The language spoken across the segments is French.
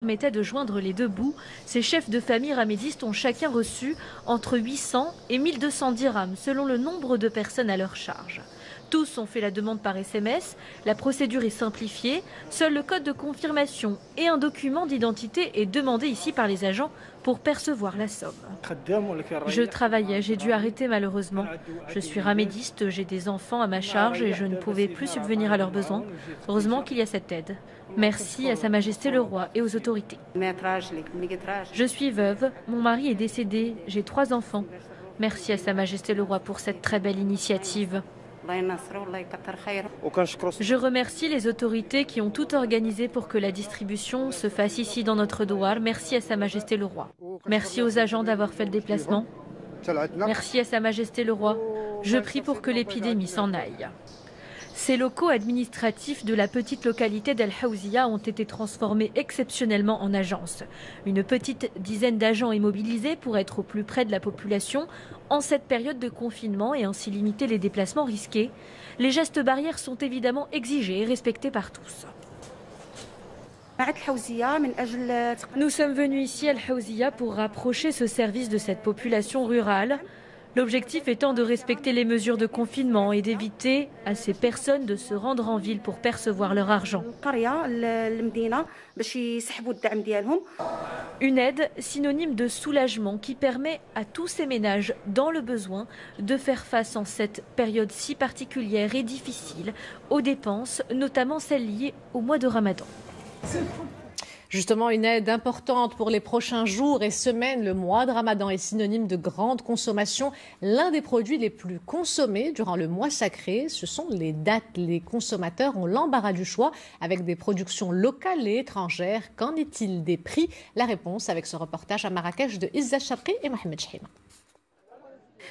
Permettait de joindre les deux bouts, ces chefs de famille ramédistes ont chacun reçu entre 800 et 1200 dirhams selon le nombre de personnes à leur charge. Tous ont fait la demande par SMS, la procédure est simplifiée, seul le code de confirmation et un document d'identité est demandé ici par les agents pour percevoir la somme. Je travaillais, j'ai dû arrêter malheureusement. Je suis ramédiste, j'ai des enfants à ma charge et je ne pouvais plus subvenir à leurs besoins. Heureusement qu'il y a cette aide. Merci à Sa Majesté le Roi et aux autorités. Je suis veuve, mon mari est décédé, j'ai 3 enfants. Merci à Sa Majesté le Roi pour cette très belle initiative. Je remercie les autorités qui ont tout organisé pour que la distribution se fasse ici dans notre douar. Merci à Sa Majesté le Roi. Merci aux agents d'avoir fait le déplacement. Merci à Sa Majesté le Roi. Je prie pour que l'épidémie s'en aille. Ces locaux administratifs de la petite localité d'Al Hawziya ont été transformés exceptionnellement en agences. Une petite dizaine d'agents est mobilisée pour être au plus près de la population en cette période de confinement et ainsi limiter les déplacements risqués. Les gestes barrières sont évidemment exigés et respectés par tous. Nous sommes venus ici à Al Hawziya pour rapprocher ce service de cette population rurale. L'objectif étant de respecter les mesures de confinement et d'éviter à ces personnes de se rendre en ville pour percevoir leur argent. Une aide synonyme de soulagement qui permet à tous ces ménages dans le besoin de faire face en cette période si particulière et difficile aux dépenses, notamment celles liées au mois de Ramadan. Justement, une aide importante pour les prochains jours et semaines. Le mois de Ramadan est synonyme de grande consommation. L'un des produits les plus consommés durant le mois sacré, ce sont les dattes. Les consommateurs ont l'embarras du choix avec des productions locales et étrangères. Qu'en est-il des prix? La réponse avec ce reportage à Marrakech de Izza Chabri et Mohamed Chehima.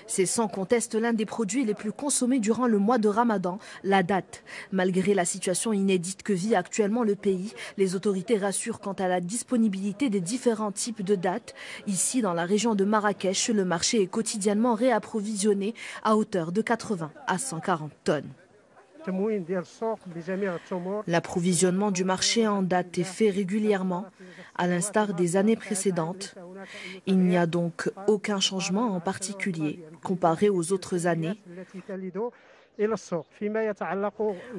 C'est sans conteste l'un des produits les plus consommés durant le mois de Ramadan, la date. Malgré la situation inédite que vit actuellement le pays, les autorités rassurent quant à la disponibilité des différents types de dattes. Ici, dans la région de Marrakech, le marché est quotidiennement réapprovisionné à hauteur de 80 à 140 tonnes. L'approvisionnement du marché en date est fait régulièrement, à l'instar des années précédentes. Il n'y a donc aucun changement en particulier comparé aux autres années.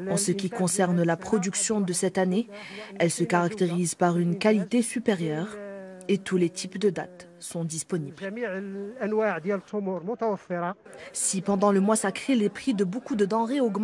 En ce qui concerne la production de cette année, elle se caractérise par une qualité supérieure et tous les types de dattes sont disponibles. Si pendant le mois sacré, les prix de beaucoup de denrées augmentent,